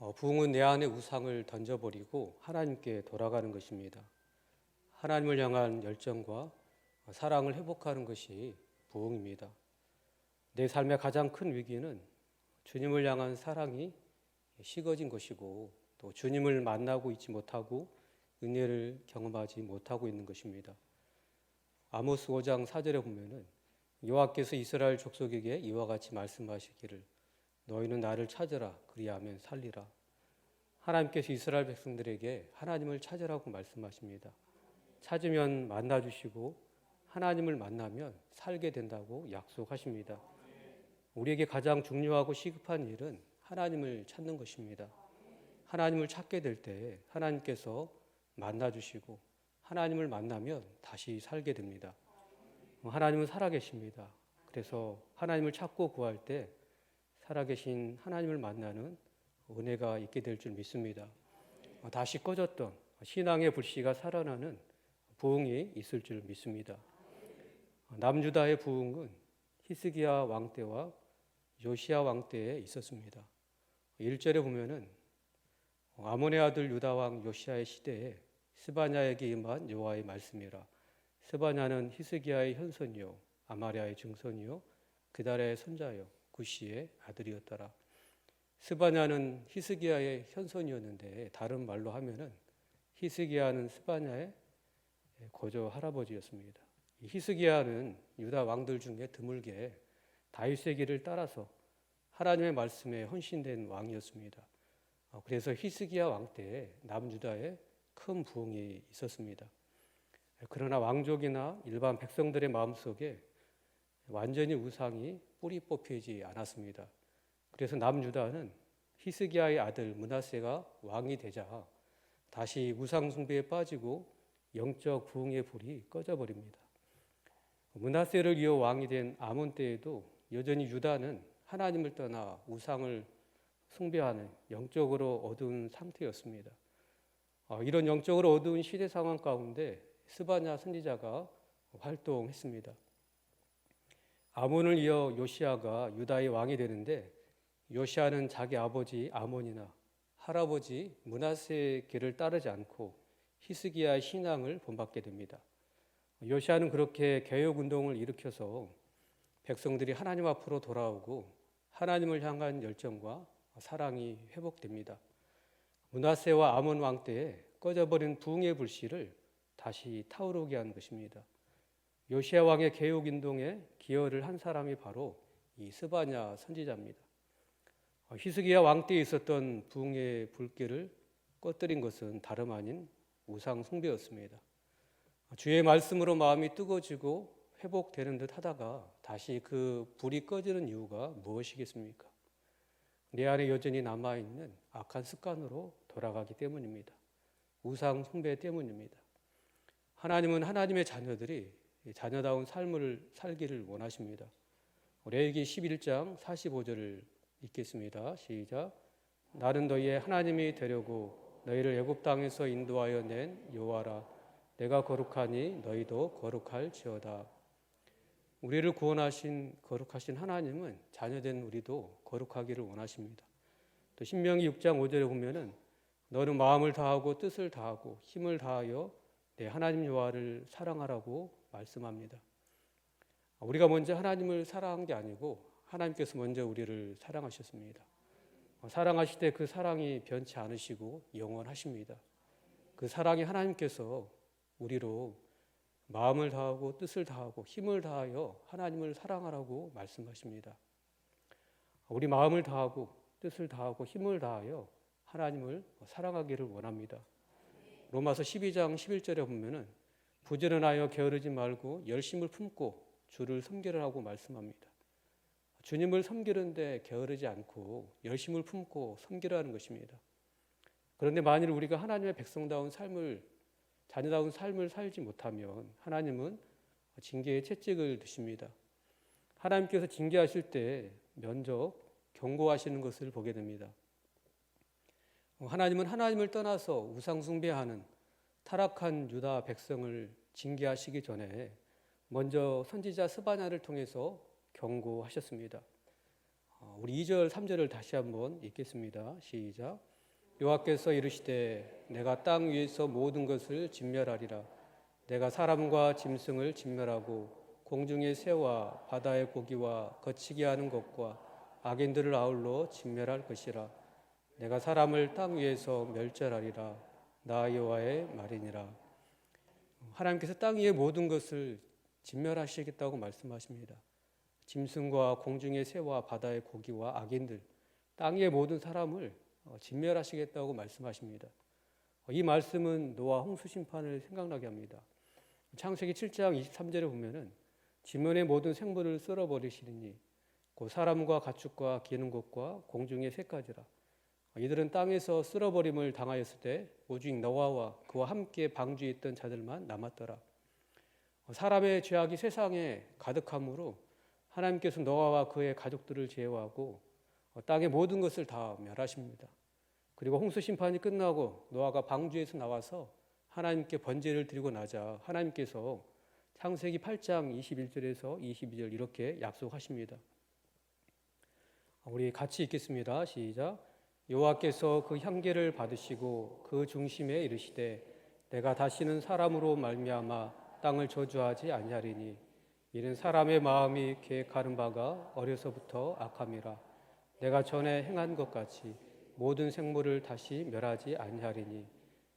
부흥은 내 안의 우상을 던져버리고 하나님께 돌아가는 것입니다. 하나님을 향한 열정과 사랑을 회복하는 것이 부흥입니다. 내 삶의 가장 큰 위기는 주님을 향한 사랑이 식어진 것이고 또 주님을 만나고 있지 못하고 은혜를 경험하지 못하고 있는 것입니다. 아모스 5장 4절에 보면은 여호와께서 이스라엘 족속에게 이와 같이 말씀하시기를 너희는 나를 찾으라 그리하면 살리라. 하나님께서 이스라엘 백성들에게 하나님을 찾으라고 말씀하십니다. 찾으면 만나주시고 하나님을 만나면 살게 된다고 약속하십니다. 우리에게 가장 중요하고 시급한 일은 하나님을 찾는 것입니다. 하나님을 찾게 될 때 하나님께서 만나주시고 하나님을 만나면 다시 살게 됩니다. 하나님은 살아계십니다. 그래서 하나님을 찾고 구할 때 살아계신 하나님을 만나는 은혜가 있게 될 줄 믿습니다. 다시 꺼졌던 신앙의 불씨가 살아나는 부흥이 있을 줄 믿습니다. 남유다의 부흥은 히스기야 왕 때와 요시야 왕 때에 있었습니다. 1절에 보면은 아몬의 아들 유다 왕 요시야의 시대에 스바냐에게 임한 여호와의 말씀이라. 스바냐는 히스기야의 현손이요 아마랴의 증손이요 그달의 손자요 구시의 아들이었더라. 스바냐는 히스기야의 현손이었는데 다른 말로 하면은 히스기야는 스바냐의 고조 할아버지였습니다. 히스기야는 유다 왕들 중에 드물게 다윗의 길을 따라서 하나님의 말씀에 헌신된 왕이었습니다. 그래서 히스기야 왕 때 남유다에 큰 부흥이 있었습니다. 그러나 왕족이나 일반 백성들의 마음속에 완전히 우상이 뿌리 뽑히지 않았습니다. 그래서 남유다는 히스기야의 아들 므낫세가 왕이 되자 다시 우상 숭배에 빠지고 영적 부흥의 불이 꺼져버립니다. 므낫세를 이어 왕이 된 아몬 때에도 여전히 유다는 하나님을 떠나 우상을 숭배하는 영적으로 어두운 상태였습니다. 이런 영적으로 어두운 시대 상황 가운데 스바냐 선지자가 활동했습니다. 아몬을 이어 요시야가 유다의 왕이 되는데 요시야는 자기 아버지 아몬이나 할아버지 므낫세의 길을 따르지 않고 히스기야의 신앙을 본받게 됩니다. 요시야는 그렇게 개혁운동을 일으켜서 백성들이 하나님 앞으로 돌아오고 하나님을 향한 열정과 사랑이 회복됩니다. 므낫세와 아몬 왕 때에 꺼져버린 부흥의 불씨를 다시 타오르게 한 것입니다. 요시야 왕의 개혁운동에 기여를 한 사람이 바로 이 스바냐 선지자입니다. 히스기야 왕 때에 있었던 부흥의 불길을 꺼뜨린 것은 다름 아닌 우상 숭배였습니다. 주의 말씀으로 마음이 뜨거워지고 회복되는 듯 하다가 다시 그 불이 꺼지는 이유가 무엇이겠습니까? 내 안에 여전히 남아있는 악한 습관으로 돌아가기 때문입니다. 우상 숭배 때문입니다. 하나님은 하나님의 자녀들이 자녀다운 삶을 살기를 원하십니다. 레위기 11장 45절을 읽겠습니다. 시작. 나는 너희의 하나님이 되려고 너희를 애굽 땅에서 인도하여 낸 여호와라. 내가 거룩하니 너희도 거룩할지어다. 우리를 구원하신 거룩하신 하나님은 자녀된 우리도 거룩하기를 원하십니다. 또 신명기 6장 5절에 보면은 너는 마음을 다하고 뜻을 다하고 힘을 다하여 내 하나님 여호와를 사랑하라고 말씀합니다. 우리가 먼저 하나님을 사랑한 게 아니고 하나님께서 먼저 우리를 사랑하셨습니다. 사랑하실 때 그 사랑이 변치 않으시고 영원하십니다. 그 사랑이 하나님께서 우리로 마음을 다하고 뜻을 다하고 힘을 다하여 하나님을 사랑하라고 말씀하십니다. 우리 마음을 다하고 뜻을 다하고 힘을 다하여 하나님을 사랑하기를 원합니다. 로마서 12장 11절에 보면은 부지런하여 게으르지 말고 열심을 품고 주를 섬기라고 말씀합니다. 주님을 섬기는데 게으르지 않고 열심을 품고 섬기라는 것입니다. 그런데 만일 우리가 하나님의 백성다운 삶을 자녀다운 삶을 살지 못하면 하나님은 징계의 채찍을 드십니다. 하나님께서 징계하실 때 면적 경고하시는 것을 보게 됩니다. 하나님은 하나님을 떠나서 우상 숭배하는 타락한 유다 백성을 징계하시기 전에 먼저 선지자 스바냐를 통해서 경고하셨습니다. 우리 2절, 3절을 다시 한번 읽겠습니다. 시작. 여호와께서 이르시되 내가 땅 위에서 모든 것을 진멸하리라. 내가 사람과 짐승을 진멸하고 공중의 새와 바다의 고기와 거치게 하는 것과 악인들을 아울러 진멸할 것이라. 내가 사람을 땅 위에서 멸절하리라. 나 여호와의 말이니라. 하나님께서 땅 위의 모든 것을 진멸하시겠다고 말씀하십니다. 짐승과 공중의 새와 바다의 고기와 악인들, 땅 위의 모든 사람을 진멸하시겠다고 말씀하십니다. 이 말씀은 노아 홍수 심판을 생각나게 합니다. 창세기 7장 23절에 보면은 지면의 모든 생물을 쓸어버리시리니 곧 사람과 가축과 기는 것과 공중의 새까지라. 이들은 땅에서 쓸어버림을 당하였을 때 오직 노아와 그와 함께 방주에 있던 자들만 남았더라. 사람의 죄악이 세상에 가득함으로 하나님께서 노아와 그의 가족들을 제어하고 땅의 모든 것을 다 멸하십니다. 그리고 홍수 심판이 끝나고 노아가 방주에서 나와서 하나님께 번제를 드리고 나자 하나님께서 창세기 8장 21절에서 22절 이렇게 약속하십니다. 우리 같이 읽겠습니다. 시작. 여호와께서 그 향기를 받으시고 그 중심에 이르시되 내가 다시는 사람으로 말미암아 땅을 저주하지 아니하리니 이는 사람의 마음이 계획하는 바가 어려서부터 악함이라. 내가 전에 행한 것 같이 모든 생물을 다시 멸하지 아니하리니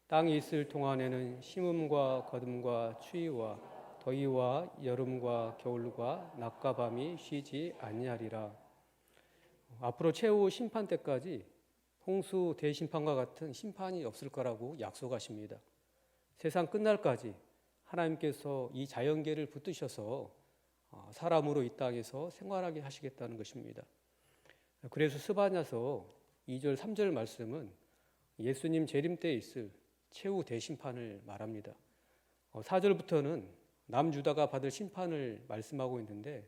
땅이 있을 동안에는 심음과 거둠과 추위와 더위와 여름과 겨울과 낮과 밤이 쉬지 아니하리라. 앞으로 최후 심판 때까지 홍수 대심판과 같은 심판이 없을 거라고 약속하십니다. 세상 끝날까지 하나님께서 이 자연계를 붙드셔서 사람으로 이 땅에서 생활하게 하시겠다는 것입니다. 그래서 스바냐서 2절 3절 말씀은 예수님 재림 때에 있을 최후 대심판을 말합니다. 4절부터는 남유다가 받을 심판을 말씀하고 있는데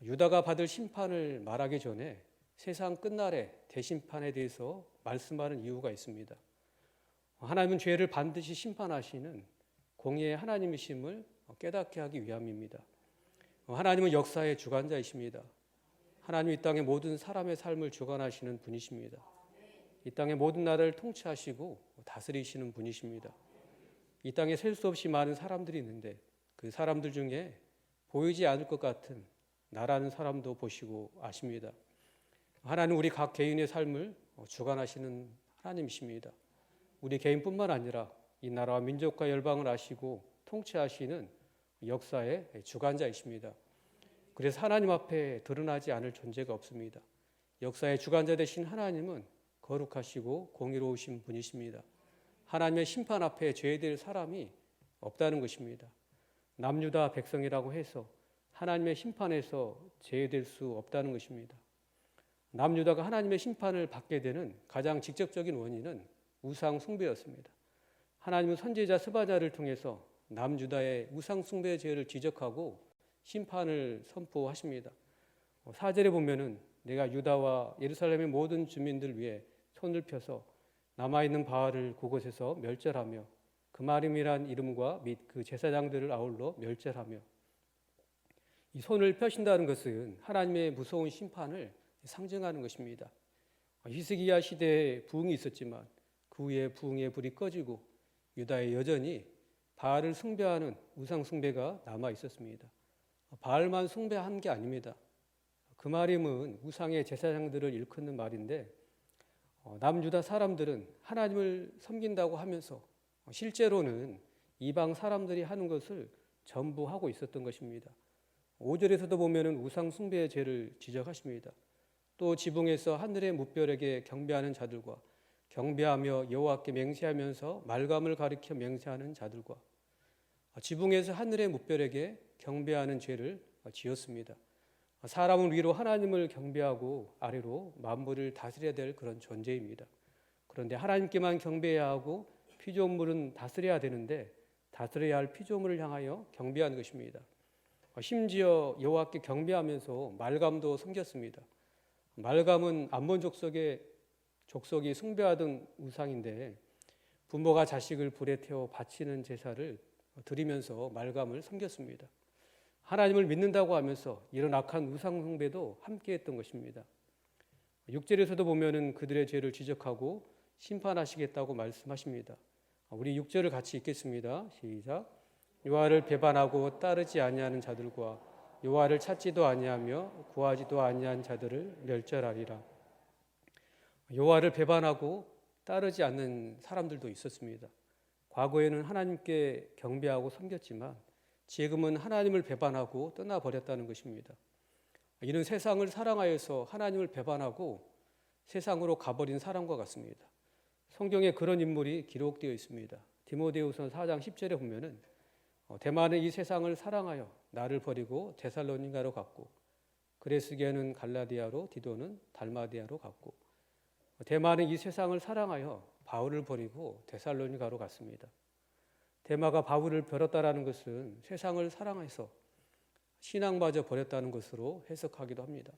유다가 받을 심판을 말하기 전에 세상 끝날의 대심판에 대해서 말씀하는 이유가 있습니다. 하나님은 죄를 반드시 심판하시는 공의의 하나님이심을 깨닫게 하기 위함입니다. 하나님은 역사의 주관자이십니다. 하나님 이 땅의 모든 사람의 삶을 주관하시는 분이십니다. 이 땅의 모든 나라를 통치하시고 다스리시는 분이십니다. 이 땅에 셀 수 없이 많은 사람들이 있는데 그 사람들 중에 보이지 않을 것 같은 나라는 사람도 보시고 아십니다. 하나님 우리 각 개인의 삶을 주관하시는 하나님이십니다. 우리 개인뿐만 아니라 이 나라와 민족과 열방을 아시고 통치하시는 역사의 주관자이십니다. 그래서 하나님 앞에 드러나지 않을 존재가 없습니다. 역사의 주관자 되신 하나님은 거룩하시고 공의로우신 분이십니다. 하나님의 심판 앞에 죄될 사람이 없다는 것입니다. 남유다 백성이라고 해서 하나님의 심판에서 제외될 수 없다는 것입니다. 남유다가 하나님의 심판을 받게 되는 가장 직접적인 원인은 우상 숭배였습니다. 하나님은 선지자 스바냐를 통해서 남유다의 우상 숭배의 죄를 지적하고 심판을 선포하십니다. 4절에 보면은 내가 유다와 예루살렘의 모든 주민들 위해 손을 펴서 남아있는 바알을 그곳에서 멸절하며 그마림이란 이름과 및 그 제사장들을 아울러 멸절하며. 이 손을 펴신다는 것은 하나님의 무서운 심판을 상징하는 것입니다. 히스기야 시대에 부흥이 있었지만 그 후에 부흥의 불이 꺼지고 유다에 여전히 바알을 숭배하는 우상 숭배가 남아 있었습니다. 바알만 숭배한 게 아닙니다. 그마림은 우상의 제사장들을 일컫는 말인데 남유다 사람들은 하나님을 섬긴다고 하면서 실제로는 이방 사람들이 하는 것을 전부 하고 있었던 것입니다. 5절에서도 보면은 우상 숭배의 죄를 지적하십니다. 또 지붕에서 하늘의 무별에게 경배하는 자들과 경배하며 여호와께 맹세하면서 말감을 가리켜 맹세하는 자들과 지붕에서 하늘의 무별에게 경배하는 죄를 지었습니다. 사람은 위로 하나님을 경배하고 아래로 만물을 다스려야 될 그런 존재입니다. 그런데 하나님께만 경배해야 하고 피조물은 다스려야 되는데 다스려야 할 피조물을 향하여 경배하는 것입니다. 심지어 여호와께 경배하면서 말감도 섬겼습니다. 말감은 암몬 족속이 숭배하던 우상인데 부모가 자식을 불에 태워 바치는 제사를 드리면서 말감을 섬겼습니다. 하나님을 믿는다고 하면서 이런 악한 우상 숭배도 함께 했던 것입니다. 6절에서도 보면은 그들의 죄를 지적하고 심판하시겠다고 말씀하십니다. 우리 6절을 같이 읽겠습니다. 시작. 여호와를 배반하고 따르지 아니하는 자들과 여호와를 찾지도 아니하며 구하지도 아니한 자들을 멸절하리라. 여호와를 배반하고 따르지 않는 사람들도 있었습니다. 과거에는 하나님께 경배하고 섬겼지만 지금은 하나님을 배반하고 떠나버렸다는 것입니다. 이는 세상을 사랑하여서 하나님을 배반하고 세상으로 가버린 사람과 같습니다. 성경에 그런 인물이 기록되어 있습니다. 디모데후서 4장 10절에 보면은 대만은 이 세상을 사랑하여 나를 버리고 데살로니가로 갔고 그레스게는 갈라디아로 디도는 달마디아로 갔고 대만은 이 세상을 사랑하여 바울을 버리고 데살로니가로 갔습니다. 데마가 바울을 버렸다라는 것은 세상을 사랑해서 신앙마저 버렸다는 것으로 해석하기도 합니다.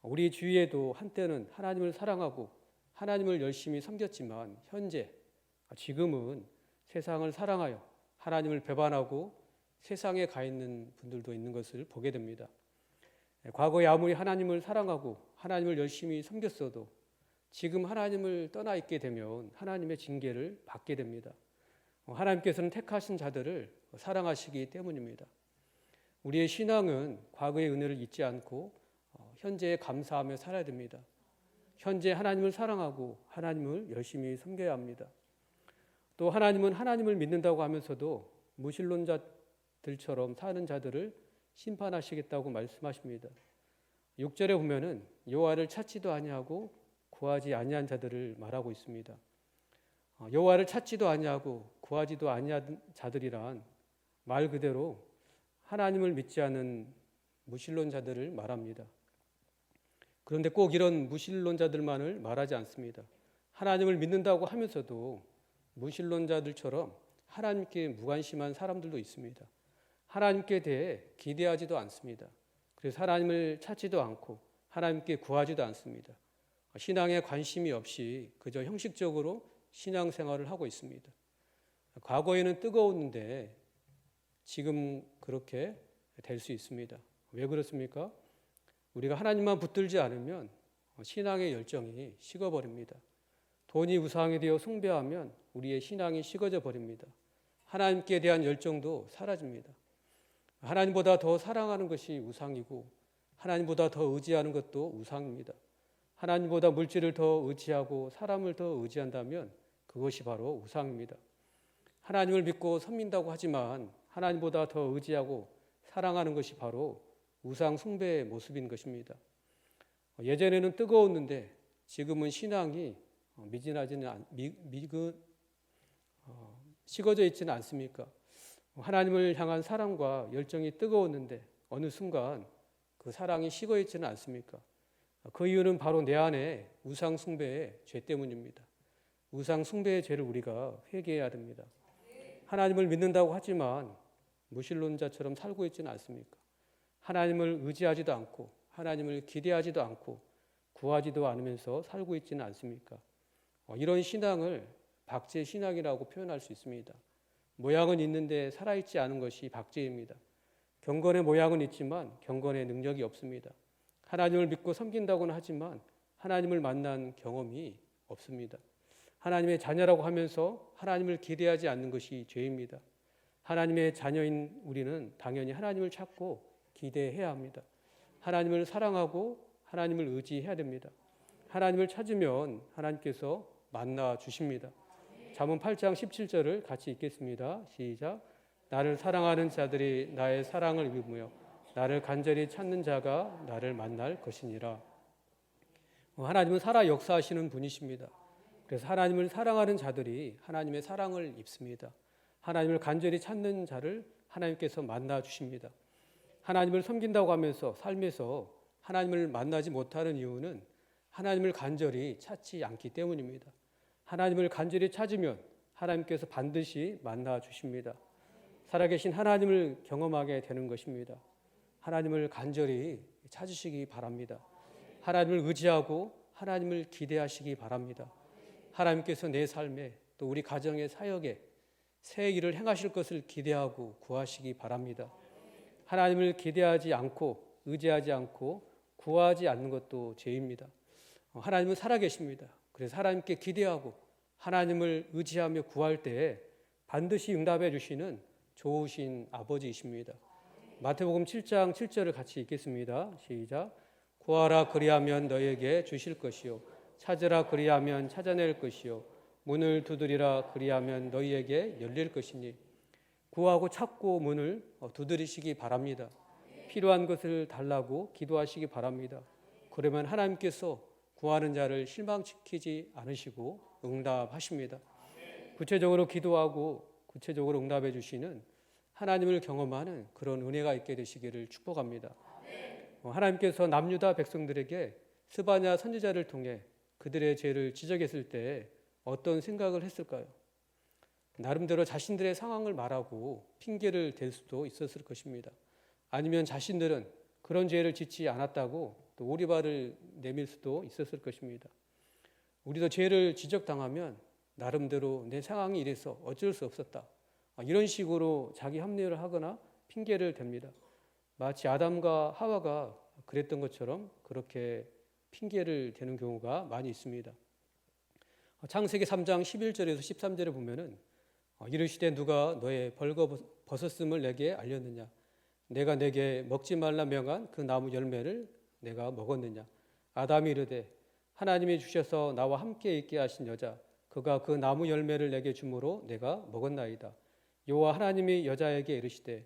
우리 주위에도 한때는 하나님을 사랑하고 하나님을 열심히 섬겼지만 현재 지금은 세상을 사랑하여 하나님을 배반하고 세상에 가 있는 분들도 있는 것을 보게 됩니다. 과거에 아무리 하나님을 사랑하고 하나님을 열심히 섬겼어도 지금 하나님을 떠나 있게 되면 하나님의 징계를 받게 됩니다. 하나님께서는 택하신 자들을 사랑하시기 때문입니다. 우리의 신앙은 과거의 은혜를 잊지 않고 현재에 감사하며 살아야 됩니다. 현재 하나님을 사랑하고 하나님을 열심히 섬겨야 합니다. 또 하나님은 하나님을 믿는다고 하면서도 무신론자들처럼 사는 자들을 심판하시겠다고 말씀하십니다. 6절에 보면은 여호와를 찾지도 아니하고 구하지 아니한 자들을 말하고 있습니다. 여호와를 찾지도 아니하고 구하지도 아니한 자들이란 말 그대로 하나님을 믿지 않는 무신론자들을 말합니다. 그런데 꼭 이런 무신론자들만을 말하지 않습니다. 하나님을 믿는다고 하면서도 무신론자들처럼 하나님께 무관심한 사람들도 있습니다. 하나님께 대해 기대하지도 않습니다. 그래서 하나님을 찾지도 않고 하나님께 구하지도 않습니다. 신앙에 관심이 없이 그저 형식적으로 신앙생활을 하고 있습니다. 과거에는 뜨거웠는데 지금 그렇게 될 수 있습니다. 왜 그렇습니까? 우리가 하나님만 붙들지 않으면 신앙의 열정이 식어버립니다. 돈이 우상이 되어 숭배하면 우리의 신앙이 식어져 버립니다. 하나님께 대한 열정도 사라집니다. 하나님보다 더 사랑하는 것이 우상이고 하나님보다 더 의지하는 것도 우상입니다. 하나님보다 물질을 더 의지하고 사람을 더 의지한다면 그것이 바로 우상입니다. 하나님을 믿고 섬긴다고 하지만 하나님보다 더 의지하고 사랑하는 것이 바로 우상 숭배의 모습인 것입니다. 예전에는 뜨거웠는데 지금은 신앙이 식어져 있지는 않습니까? 하나님을 향한 사랑과 열정이 뜨거웠는데 어느 순간 그 사랑이 식어 있지는 않습니까? 그 이유는 바로 내 안에 우상 숭배의 죄 때문입니다. 우상 숭배의 죄를 우리가 회개해야 됩니다. 하나님을 믿는다고 하지만 무신론자처럼 살고 있지는 않습니까? 하나님을 의지하지도 않고 하나님을 기대하지도 않고 구하지도 않으면서 살고 있지는 않습니까? 이런 신앙을 박제 신앙이라고 표현할 수 있습니다. 모양은 있는데 살아있지 않은 것이 박제입니다. 경건의 모양은 있지만 경건의 능력이 없습니다. 하나님을 믿고 섬긴다고는 하지만 하나님을 만난 경험이 없습니다. 하나님의 자녀라고 하면서 하나님을 기대하지 않는 것이 죄입니다. 하나님의 자녀인 우리는 당연히 하나님을 찾고 기대해야 합니다. 하나님을 사랑하고 하나님을 의지해야 됩니다. 하나님을 찾으면 하나님께서 만나 주십니다. 잠언 8장 17절을 같이 읽겠습니다. 시작. 나를 사랑하는 자들이 나의 사랑을 입으며 나를 간절히 찾는 자가 나를 만날 것이니라. 하나님은 살아 역사하시는 분이십니다. 그래서 하나님을 사랑하는 자들이 하나님의 사랑을 입습니다. 하나님을 간절히 찾는 자를 하나님께서 만나 주십니다. 하나님을 섬긴다고 하면서 삶에서 하나님을 만나지 못하는 이유는 하나님을 간절히 찾지 않기 때문입니다. 하나님을 간절히 찾으면 하나님께서 반드시 만나 주십니다. 살아계신 하나님을 경험하게 되는 것입니다. 하나님을 간절히 찾으시기 바랍니다. 하나님을 의지하고 하나님을 기대하시기 바랍니다. 하나님께서 내 삶에 또 우리 가정의 사역에 새 일을 행하실 것을 기대하고 구하시기 바랍니다. 하나님을 기대하지 않고 의지하지 않고 구하지 않는 것도 죄입니다. 하나님은 살아계십니다. 그래서 하나님께 기대하고 하나님을 의지하며 구할 때에 반드시 응답해 주시는 좋으신 아버지이십니다. 마태복음 7장 7절을 같이 읽겠습니다. 시작. 구하라 그리하면 너에게 주실 것이요 찾으라 그리하면 찾아낼 것이요 문을 두드리라 그리하면 너희에게 열릴 것이니 구하고 찾고 문을 두드리시기 바랍니다. 필요한 것을 달라고 기도하시기 바랍니다. 그러면 하나님께서 구하는 자를 실망시키지 않으시고 응답하십니다. 구체적으로 기도하고 구체적으로 응답해 주시는 하나님을 경험하는 그런 은혜가 있게 되시기를 축복합니다. 하나님께서 남유다 백성들에게 스바냐 선지자를 통해 그들의 죄를 지적했을 때 어떤 생각을 했을까요? 나름대로 자신들의 상황을 말하고 핑계를 댈 수도 있었을 것입니다. 아니면 자신들은 그런 죄를 짓지 않았다고 또 오리발을 내밀 수도 있었을 것입니다. 우리도 죄를 지적당하면 나름대로 내 상황이 이래서 어쩔 수 없었다, 이런 식으로 자기 합리화를 하거나 핑계를 댑니다. 마치 아담과 하와가 그랬던 것처럼 그렇게 핑계를 대는 경우가 많이 있습니다. 창세기 3장 11절에서 13절에 보면은 이르시되 누가 너의 벌거벗었음을 내게 알렸느냐? 내가 내게 먹지 말라 명한 그 나무 열매를 내가 먹었느냐? 아담이 이르되 하나님이 주셔서 나와 함께 있게 하신 여자 그가 그 나무 열매를 내게 주므로 내가 먹었나이다. 여호와 하나님이 여자에게 이르시되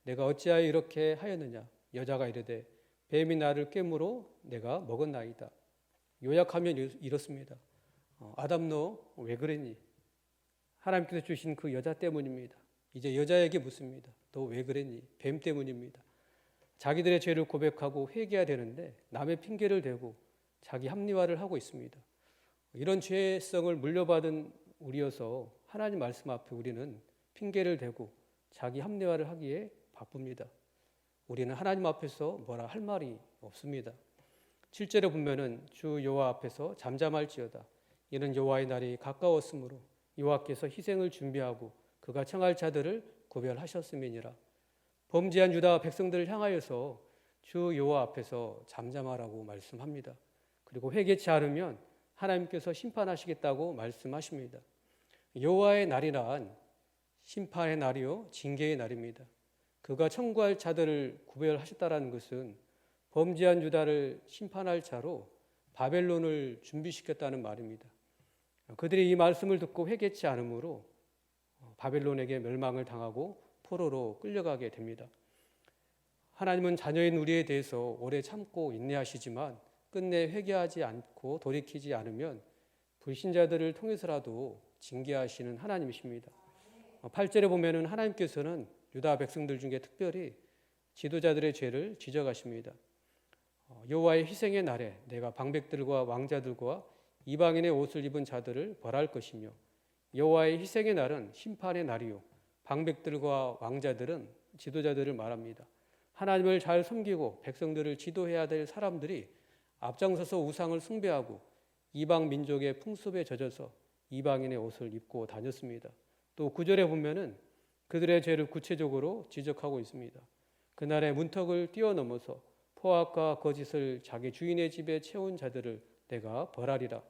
내가 어찌하여 이렇게 하였느냐? 여자가 이르되 뱀이 나를 깨므로 내가 먹었나이다. 요약하면 이렇습니다. 아담 너 왜 그랬니? 하나님께서 주신 그 여자 때문입니다. 이제 여자에게 묻습니다. 너 왜 그랬니? 뱀 때문입니다. 자기들의 죄를 고백하고 회개해야 되는데 남의 핑계를 대고 자기 합리화를 하고 있습니다. 이런 죄성을 물려받은 우리여서 하나님 말씀 앞에 우리는 핑계를 대고 자기 합리화를 하기에 바쁩니다. 우리는 하나님 앞에서 뭐라 할 말이 없습니다. 7절에 보면은 주 여호와 앞에서 잠잠할지어다. 이는 여호와의 날이 가까웠으므로 여호와께서 희생을 준비하고 그가 청할 자들을 구별하셨음이니라. 범죄한 유다 백성들을 향하여서 주 여호와 앞에서 잠잠하라고 말씀합니다. 그리고 회개치 않으면 하나님께서 심판하시겠다고 말씀하십니다. 여호와의 날이란 심판의 날이요 징계의 날입니다. 그가 청구할 자들을 구별하셨다라는 것은 범죄한 유다를 심판할 자로 바벨론을 준비시켰다는 말입니다. 그들이 이 말씀을 듣고 회개치 않으므로 바벨론에게 멸망을 당하고 포로로 끌려가게 됩니다. 하나님은 자녀인 우리에 대해서 오래 참고 인내하시지만 끝내 회개하지 않고 돌이키지 않으면 불신자들을 통해서라도 징계하시는 하나님이십니다. 8절에 보면은 하나님께서는 유다 백성들 중에 특별히 지도자들의 죄를 지적하십니다. 여호와의 희생의 날에 내가 방백들과 왕자들과 이방인의 옷을 입은 자들을 벌할 것이며 여호와의 희생의 날은 심판의 날이요 방백들과 왕자들은 지도자들을 말합니다. 하나님을 잘 섬기고 백성들을 지도해야 될 사람들이 앞장서서 우상을 숭배하고 이방 민족의 풍습에 젖어서 이방인의 옷을 입고 다녔습니다. 또 9절에 보면은 그들의 죄를 구체적으로 지적하고 있습니다. 그날의 문턱을 뛰어넘어서 포악과 거짓을 자기 주인의 집에 채운 자들을 내가 벌하리라.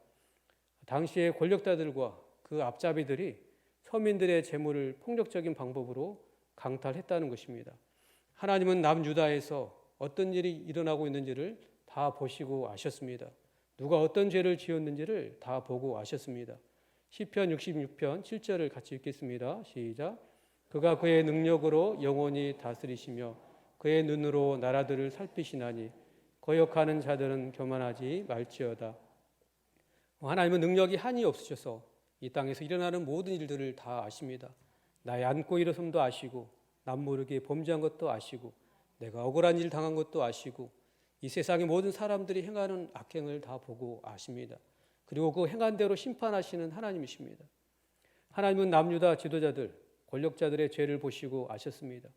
당시의 권력자들과 그 앞잡이들이 서민들의 재물을 폭력적인 방법으로 강탈했다는 것입니다. 하나님은 남유다에서 어떤 일이 일어나고 있는지를 다 보시고 아셨습니다. 누가 어떤 죄를 지었는지를 다 보고 아셨습니다. 시편 66편 7절을 같이 읽겠습니다. 시작. 그가 그의 능력으로 영원히 다스리시며 그의 눈으로 나라들을 살피시나니 거역하는 자들은 교만하지 말지어다. 하나님은 능력이 한이 없으셔서 이 땅에서 일어나는 모든 일들을 다 아십니다. 나의 앉고 일어섬도 아시고 남 모르게 범죄한 것도 아시고 내가 억울한 일 당한 것도 아시고 이 세상의 모든 사람들이 행하는 악행을 다 보고 아십니다. 그리고 그 행한 대로 심판하시는 하나님이십니다. 하나님은 남유다 지도자들, 권력자들의 죄를 보시고 아셨습니다.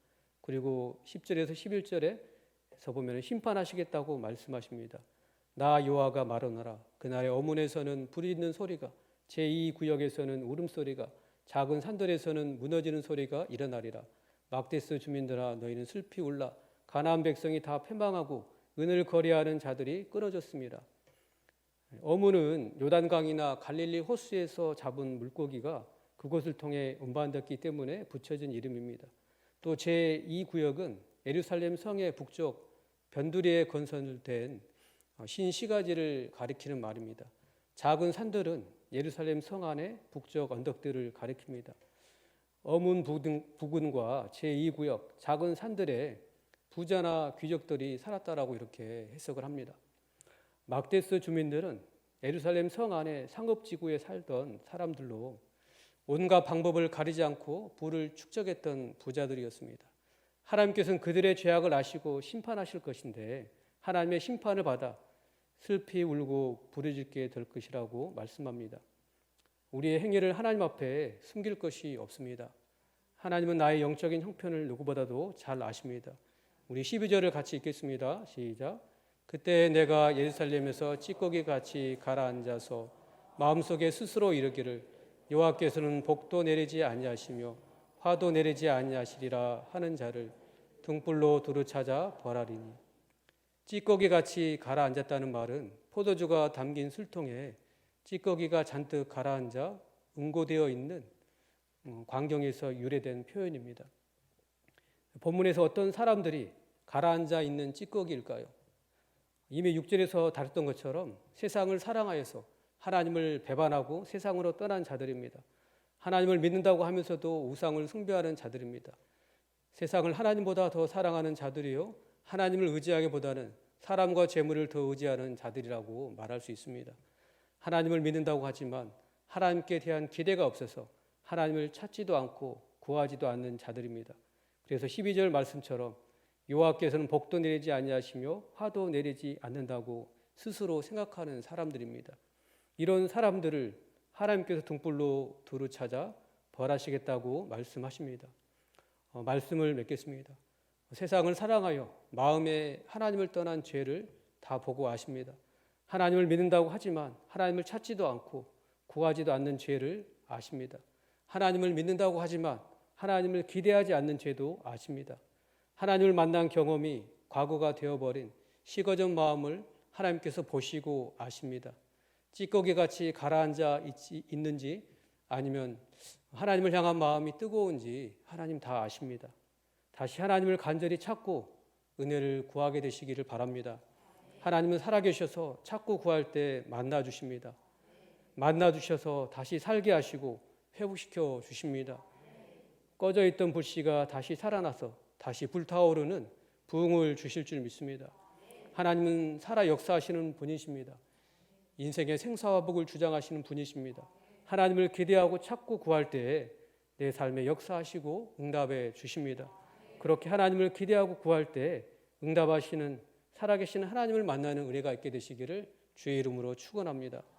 그리고 10절에서 11절에서 보면 심판하시겠다고 말씀하십니다. 나 여호와가 말하노라. 그날의 어문에서는 불이 있는 소리가, 제2구역에서는 울음소리가, 작은 산들에서는 무너지는 소리가 일어나리라. 막데스 주민들아 너희는 슬피 울라. 가나안 백성이 다 패망하고 은을 거래하는 자들이 끊어졌습니다. 어문은 요단강이나 갈릴리 호수에서 잡은 물고기가 그곳을 통해 운반됐기 때문에 붙여진 이름입니다. 또 제2구역은 예루살렘 성의 북쪽 변두리에 건설된 신시가지를 가리키는 말입니다. 작은 산들은 예루살렘 성 안의 북쪽 언덕들을 가리킵니다. 어문 부근과 제2구역 작은 산들에 부자나 귀족들이 살았다라고 이렇게 해석을 합니다. 막데스 주민들은 예루살렘 성 안에 상업지구에 살던 사람들로 온갖 방법을 가리지 않고 부를 축적했던 부자들이었습니다. 하나님께서는 그들의 죄악을 아시고 심판하실 것인데 하나님의 심판을 받아 슬피 울고 부르짖게 될 것이라고 말씀합니다. 우리의 행위를 하나님 앞에 숨길 것이 없습니다. 하나님은 나의 영적인 형편을 누구보다도 잘 아십니다. 우리 12절을 같이 읽겠습니다. 시작. 그때 내가 예루살렘에서 찌꺼기 같이 가라앉아서 마음속에 스스로 이르기를 여호와께서는 복도 내리지 아니하시며 화도 내리지 아니하시리라 하는 자를 등불로 두루 찾아 벌하리니. 찌꺼기 같이 가라앉았다는 말은 포도주가 담긴 술통에 찌꺼기가 잔뜩 가라앉아 응고되어 있는 광경에서 유래된 표현입니다. 본문에서 어떤 사람들이 가라앉아 있는 찌꺼기일까요? 이미 6절에서 다뤘던 것처럼 세상을 사랑하여서 하나님을 배반하고 세상으로 떠난 자들입니다. 하나님을 믿는다고 하면서도 우상을 숭배하는 자들입니다. 세상을 하나님보다 더 사랑하는 자들이요, 하나님을 의지하기보다는 사람과 재물을 더 의지하는 자들이라고 말할 수 있습니다. 하나님을 믿는다고 하지만 하나님께 대한 기대가 없어서 하나님을 찾지도 않고 구하지도 않는 자들입니다. 그래서 12절 말씀처럼 여호와께서는 복도 내리지 아니하시며 화도 내리지 않는다고 스스로 생각하는 사람들입니다. 이런 사람들을 하나님께서 등불로 두루 찾아 벌하시겠다고 말씀하십니다. 말씀을 맺겠습니다. 세상을 사랑하여 마음에 하나님을 떠난 죄를 다 보고 아십니다. 하나님을 믿는다고 하지만 하나님을 찾지도 않고 구하지도 않는 죄를 아십니다. 하나님을 믿는다고 하지만 하나님을 기대하지 않는 죄도 아십니다. 하나님을 만난 경험이 과거가 되어버린 식어진 마음을 하나님께서 보시고 아십니다. 찌꺼기같이 가라앉아 있는지 아니면 하나님을 향한 마음이 뜨거운지 하나님 다 아십니다. 다시 하나님을 간절히 찾고 은혜를 구하게 되시기를 바랍니다. 하나님은 살아계셔서 찾고 구할 때 만나주십니다. 만나주셔서 다시 살게 하시고 회복시켜 주십니다. 꺼져 있던 불씨가 다시 살아나서 다시 불타오르는 부흥을 주실 줄 믿습니다. 하나님은 살아 역사하시는 분이십니다. 인생의 생사화복을 주장하시는 분이십니다. 하나님을 기대하고 찾고 구할 때에 내 삶에 역사하시고 응답해 주십니다. 그렇게 하나님을 기대하고 구할 때 응답하시는 살아계신 하나님을 만나는 은혜가 있게 되시기를 주의 이름으로 축원합니다.